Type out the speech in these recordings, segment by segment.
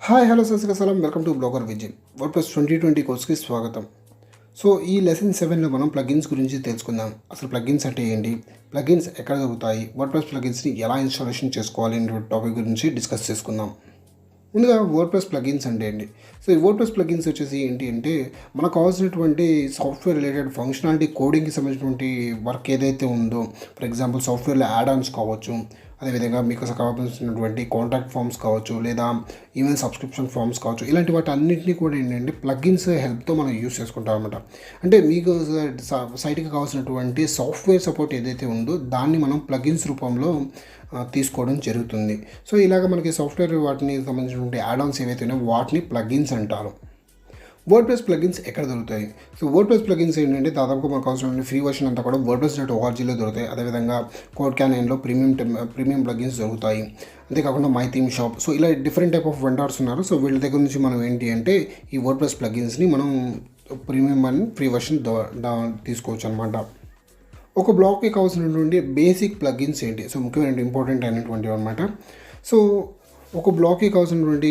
Hi hello సలాం welcome to bloggervj WordPress 2020 కోర్స్కి స్వాగతం. సో ఈ లెసన్ 7లో మనం ప్లగిన్స్ గురించి తెలుసుకుందాం. అసలు ప్లగిన్స్ అంటే ఏంటి, ప్లగిన్స్ ఎక్కడ దొరుకుతాయి, వర్డ్ప్రెస్ ప్లగిన్స్ని ఎలా ఇన్స్టాలేషన్ చేసుకోవాలి అనే టాపిక్ గురించి డిస్కస్ చేసుకుందాం. ముందుగా వర్డ్ప్రెస్ ప్లగిన్స్ అంటే ఏంటి? సో ఈ వర్డ్ప్రెస్ ప్లగిన్స్ వచ్చేసి ఏంటి అంటే మనకు కావాల్సినటువంటి సాఫ్ట్వేర్ రిలేటెడ్ ఫంక్షనాలిటీ కోడింగ్కి సంబంధించినటువంటి వర్క్ ఏదైతే ఉందో, ఫర్ ఎగ్జాంపుల్ సాఫ్ట్వేర్లో యాడ్ ఆన్స్ కావచ్చు, అదేవిధంగా మీకు కావాల్సినటువంటి కాంటాక్ట్ ఫామ్స్ కావచ్చు, లేదా ఈమెయిల్ సబ్స్క్రిప్షన్ ఫామ్స్ కావచ్చు, ఇలాంటి వాటి అన్నింటినీ కూడా ఏంటంటే ప్లగిన్స్ హెల్ప్తో మనం యూస్ చేసుకుంటాం అనమాట. అంటే మీకు సైట్కి కావాల్సినటువంటి సాఫ్ట్వేర్ సపోర్ట్ ఏదైతే ఉందో దాన్ని మనం ప్లగిన్స్ రూపంలో తీసుకోవడం జరుగుతుంది. సో ఇలాగ మనకి సాఫ్ట్వేర్ వాటిని సంబంధించినటువంటి యాడ్-ఆన్స్ ఏవైతే ఉన్నాయో వాటిని ప్లగిన్స్ అంటారు. వర్డ్ప్రెస్ ప్లగిన్స్ ఎక్కడ దొరుకుతాయి? సో వర్డ్ప్రెస్ ప్లగిన్స్ ఏంటంటే దాదాపుగా మనకు అవసరమైన ఫ్రీ వర్షన్ అంతా కూడా wordpress.orgలో దొరుకుతాయి. అదేవిధంగా కోడ్క్యానైన్లో ప్రీమియం ప్లగిన్స్ దొరుకుతాయి. అంతేకాకుండా మై థీమ్ షాప్, సో ఇలా డిఫరెంట్ టైప్ ఆఫ్ వెండర్స్ ఉన్నారు. సో వీళ్ళ దగ్గర నుంచి మనం ఏంటి అంటే ఈ వర్డ్ప్రెస్ ప్లగిన్స్ని మనం ప్రీమియం అని ఫ్రీ వర్షన్ తీసుకోవచ్చు అనమాట. ఒక బ్లాగ్కి కావాల్సినటువంటి బేసిక్ ప్లగిన్స్ ఏంటి, సో ముఖ్యమైన ఇంపార్టెంట్ అయినటువంటివి అనమాట. సో ఒక బ్లాగ్కి కావాల్సినటువంటి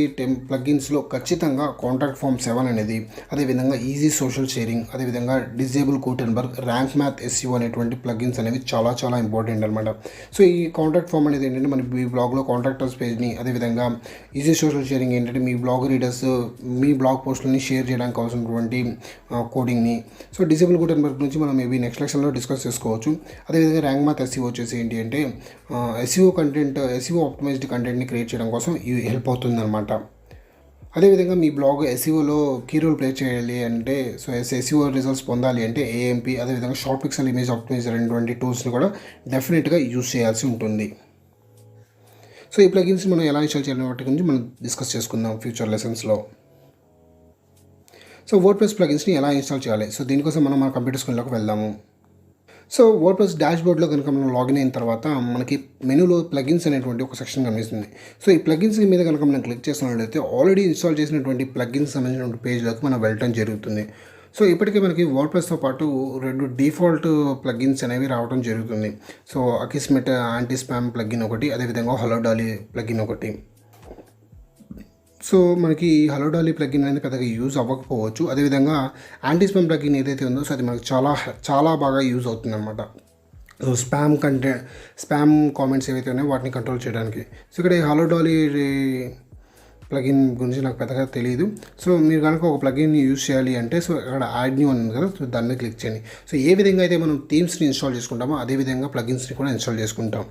ప్లగిన్స్లో ఖచ్చితంగా కాంటాక్ట్ ఫామ్ 7 అనేది, అదేవిధంగా ఈజీ సోషల్ షేరింగ్, అదేవిధంగా disable Gutenberg, rank math SEO అనేటువంటి ప్లగిన్స్ అనేవి చాలా చాలా ఇంపార్టెంట్ అనమాట. సో ఈ కాంటాక్ట్ ఫామ్ అనేది ఏంటంటే మన మీ బ్లాగ్లో కాంటాక్టర్స్ పేజ్ని, అదేవిధంగా ఈజీ సోషల్ షేరింగ్ ఏంటంటే మీ బ్లాగ్ రీడర్స్ మీ బ్లాగ్ పోస్టులని షేర్ చేయడానికి కావాల్సినటువంటి కోడింగ్ని. సో డిజేబుల్ గుటెన్బర్గ్ నుంచి మనం మేబీ నెక్స్ట్ లెక్చన్లో డిస్కస్ చేసుకోవచ్చు. అదేవిధంగా ర్యాంక్ మ్యాథ్ ఎస్ఈఓ వచ్చేసి ఏంటి అంటే ఎస్ఈఓ ఆప్టిమైజ్డ్ కంటెంట్ని క్రియేట్ చేయడం కోసం ఇది హెల్ప్ అవుతుంది అనమాట. అదేవిధంగా మీ బ్లాగ్ ఎస్ఈఓలో కీ రోల్ ప్లే చేయాలి అంటే, సో ఎస్ఈఓ రిజల్ట్స్ పొందాలి అంటే ఏఎంపీ, అదేవిధంగా షార్ట్ పిక్సెల్ ఇమేజ్ ఆప్టిమైజర్ అనేటువంటి టూల్స్ని కూడా డెఫినెట్గా యూజ్ చేయాల్సి ఉంటుంది. సో ఈ ప్లగిన్స్ మనం ఎలా ఇన్స్టాల్ చేయాలి వాటి గురించి మనం డిస్కస్ చేసుకుందాం ఫ్యూచర్ లెసన్స్లో. సో వర్డ్ప్రెస్ ప్లగిన్స్ని ఎలా ఇన్స్టాల్ చేయాలి, సో దీనికోసం మనం మన కంప్యూటర్ స్క్రీన్లోకి వెళ్దాము. సో వర్డ్ప్రెస్ డాష్బోర్డ్లో కనుక మనం లాగిన్ అయిన తర్వాత మనకి మెనూలో ప్లగిన్స్ అనేటువంటి ఒక సెక్షన్ కనిపిస్తుంది. సో ఈ ప్లగిన్స్ మీద కనుక మనం క్లిక్ చేసినట్లయితే ఆల్రెడీ ఇన్స్టాల్ చేసినటువంటి ప్లగిన్స్ సంబంధించిన పేజ్లోకి మనం వెళ్ళడం జరుగుతుంది. సో ఇప్పటికే మనకి వర్డ్ప్రెస్తో పాటు 2 డిఫాల్ట్ ప్లగిన్స్ అనేవి రావడం జరుగుతుంది. సో అకిస్మెట్ యాంటీ స్పామ్ ప్లగిన్ ఒకటి, అదేవిధంగా హలో డాలీ ప్లగిన్ ఒకటి. సో మనకి హలో డాలీ ప్లగిన్ అనేది పెద్దగా యూజ్ అవ్వకపోవచ్చు. అదేవిధంగా యాంటీ స్పామ్ ప్లగిన్ ఏదైతే ఉందో సో అది మనకు చాలా బాగా యూజ్ అవుతుంది అనమాట. సో స్పామ్ కామెంట్స్ ఏవైతే ఉన్నాయో వాటిని కంట్రోల్ చేయడానికి. సో ఇక్కడ హలో డాలీ ప్లగిన్ గురించి నాకు పెద్దగా తెలియదు. సో మీరు కనుక ఒక ప్లగిన్ని యూజ్ చేయాలి అంటే సో ఇక్కడ యాడ్ న్యూ ఉంది కదా, సో దాని మీద క్లిక్ చేయండి. సో ఏ విధంగా అయితే మనం థీమ్స్ని ఇన్స్టాల్ చేసుకుంటామో అదేవిధంగా ప్లగిన్స్ని కూడా ఇన్స్టాల్ చేసుకుంటాం.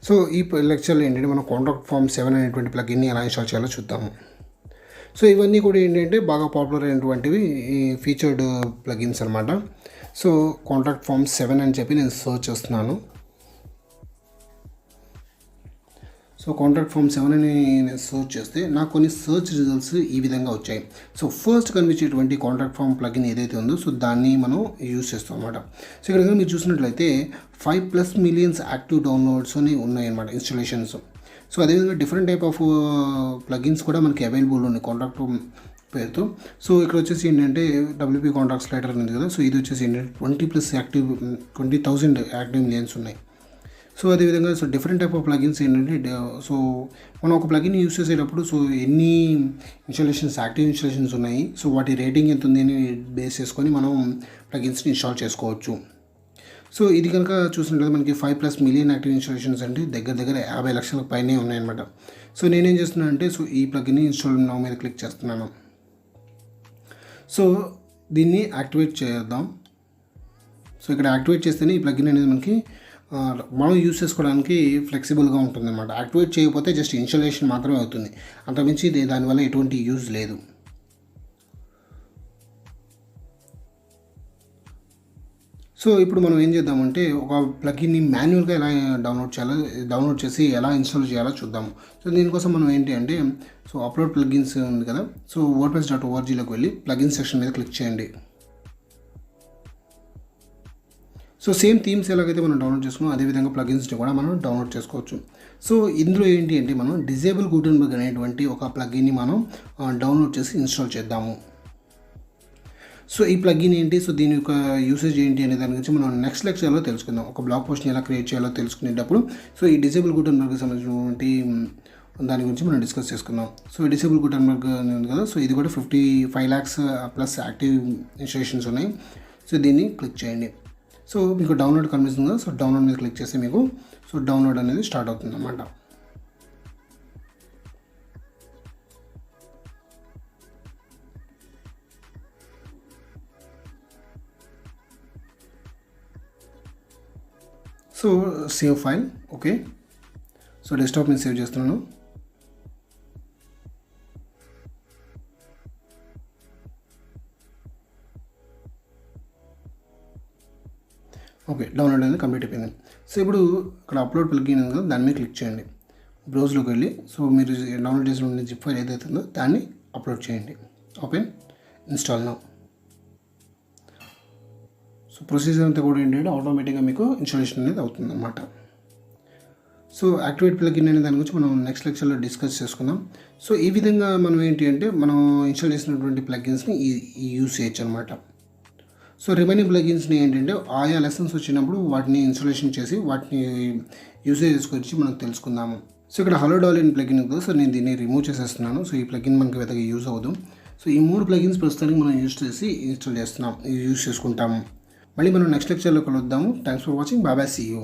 సో ఈ లెక్చర్లో ఏంటంటే మనం కాంటాక్ట్ ఫామ్ 7 అనేటువంటి ప్లగిన్ని ఎలా ఇన్స్టాల్ చేయాలో చూద్దాము. సో ఇవన్నీ కూడా ఏంటంటే బాగా పాపులర్ అయినటువంటివి ఈ ఫీచర్డ్ ప్లగిన్స్ అనమాట. సో కాంటాక్ట్ ఫామ్ 7 అని చెప్పి నేను సర్చ్ చేస్తున్నాను. సో కాంటాక్ట్ ఫామ్ 7 అని నేను సర్చ్ చేస్తే నాకు కొన్ని సర్చ్ రిజల్ట్స్ ఈ విధంగా వచ్చాయి. సో ఫస్ట్ కనిపించేటువంటి కాంటాక్ట్ ఫామ్ ప్లగిన్ ఏదైతే ఉందో సో దాన్ని మనం యూజ్ చేస్తాం అనమాట. సో ఇక్కడ మీరు చూసినట్లయితే 5+ మిలియన్స్ యాక్టివ్ డౌన్లోడ్స్ అని ఉన్నాయన్నమాట ఇన్స్టాలేషన్స్. సో అదేవిధంగా డిఫరెంట్ టైప్ ఆఫ్ ప్లగిన్స్ కూడా మనకి అవైలబుల్ ఉన్నాయి కాంటాక్ట్ పేరుతో. సో ఇక్కడ వచ్చేసి ఏంటంటే WP కాంటాక్ట్ స్లైడర్ ఉంది కదా, సో ఇది వచ్చేసి ఏంటంటే 20,000 యాక్టివ్ మిలియన్స్ ఉన్నాయి. సో అదేవిధంగా so different type of plugins ఏంటంటే సో మనం ఒక ప్లగిన్ యూస్ చేసేటప్పుడు సో ఎన్ని యాక్టివ్ ఇన్స్టాలేషన్స్ ఉన్నాయి, సో వాటి రేటింగ్ ఎంత ఉంది అని బేస్ చేసుకొని మనం ప్లగిన్స్ని ఇన్స్టాల్ చేసుకోవచ్చు. సో ఇది కనుక చూసినట్లయితే మనకి 5+ మిలియన్ యాక్టివ్ ఇన్స్టాలేషన్స్ అంటే దగ్గర 50 లక్షల పైనే ఉన్నాయన్నమాట. సో నేనేం చేస్తున్నాను అంటే సో ఈ ప్లగిన్ని ఇన్స్టాల్ నౌ మీద క్లిక్ చేస్తున్నాను. సో దీన్ని యాక్టివేట్ చేద్దాం. సో ఇక్కడ యాక్టివేట్ చేస్తేనే ఈ ప్లగిన్ అనేది మనకి మనం యూస్ చేసుకోవడానికి ఫ్లెక్సిబుల్గా ఉంటుంది అనమాట. యాక్టివేట్ చేయకపోతే జస్ట్ ఇన్స్టాలేషన్ మాత్రమే అవుతుంది, అంతకుమించి దానివల్ల ఎటువంటి యూజ్ లేదు. సో ఇప్పుడు మనం ఏం చేద్దామంటే ఒక ప్లగిన్ని మాన్యువల్గా ఎలా డౌన్లోడ్ చేసి ఎలా ఇన్స్టాల్ చేయాలో చూద్దాము. సో దీనికోసం మనం ఏంటి అంటే సో అప్లోడ్ ప్లగిన్స్ ఉంది కదా, సో wordpress.orgలోకి వెళ్ళి ప్లగిన్ సెక్షన్ మీద క్లిక్ చేయండి. సో సేమ్ థీమ్స్ ఎలాగైతే మనం డౌన్లోడ్ చేసుకున్నాం అదేవిధంగా ప్లగిన్స్ని కూడా మనం డౌన్లోడ్ చేసుకోవచ్చు. సో ఇందులో ఏంటి అంటే మనం డిజేబుల్ గుటెన్బర్గ్ అనేటువంటి ఒక ప్లగిన్ని మనం డౌన్లోడ్ చేసి ఇన్స్టాల్ చేద్దాము. సో ఈ ప్లగిన్ ఏంటి, సో దీని యొక్క యూసేజ్ ఏంటి అనే దాని గురించి మనం నెక్స్ట్ లెక్చర్లో తెలుసుకుందాం. ఒక బ్లాగ్ పోస్ట్ని ఎలా క్రియేట్ చేయాలో తెలుసుకునేటప్పుడు సో ఈ డిజేబుల్ గుటెన్బర్గ్కి సంబంధించినటువంటి దాని గురించి మనం డిస్కస్ చేసుకుందాం. సో డిసేబుల్ గుటెన్బర్గ్ ఉంది కదా, సో ఇది కూడా 55 lakhs ప్లస్ యాక్టివ్ ఇన్స్టాలేషన్స్ ఉన్నాయి. సో దీన్ని క్లిక్ చేయండి. సో మీకు డౌన్లోడ్ కనిపిస్తుంది కదా, సో డౌన్లోడ్ మీద క్లిక్ చేస్తే మీకు సో డౌన్లోడ్ అనేది స్టార్ట్ అవుతుంది అన్నమాట. So save file, okay. So desktop మీద సేవ్ చేస్తున్నాను. ఓకే, డౌన్లోడ్ అనేది కంప్లీట్ అయిపోయింది. సో ఇప్పుడు ఇక్కడ అప్లోడ్ ప్లగిన్ ఉంది కదా, దాని మీద క్లిక్ చేయండి. బ్రౌజ్లోకి వెళ్ళి సో మీరు డౌన్లోడ్ చేసిన జిప్ ఫైల్ ఏదైతే ఉందో దాన్ని అప్లోడ్ చేయండి. Open, install now. So procedure అంతా కూడా ఏంటంటే ఆటోమేటిక్గా మీకు ఇన్స్టాలేషన్ అనేది అవుతుంది అన్నమాట. సో యాక్టివేట్ ప్లగిన్ అనే దాని గురించి మనం నెక్స్ట్ లెక్చర్లో డిస్కస్ చేసుకుందాం. సో ఈ విధంగా మనం ఏంటి అంటే మనం ఇన్స్టాల్ చేసినటువంటి ప్లగిన్స్ని యూస్ చేయొచ్చు అనమాట. సో రిమైనింగ్ ప్లగిన్స్ని ఏంటంటే ఆయా లెసన్స్ వచ్చినప్పుడు వాటిని ఇన్స్టాలేషన్ చేసి వాటిని యూసేజెస్ గురించి మనం తెలుసుకుందాము. సో ఇక్కడ హలో డాలిన్ ప్లగిన్ ఉంది, సో నేను దీన్ని రిమూవ్ చేసేస్తున్నాను. సో ఈ ప్లగిన్ మనకి పెద్దగా యూజ్ అవ్వదు. సో ఈ 3 ప్లగిన్స్ ప్రస్తుతానికి మనం యూజ్ చేసుకుంటాము. మళ్ళీ మనం నెక్స్ట్ లెక్చర్లో కలుద్దాము. Thanks for watching. Bye bye, see you.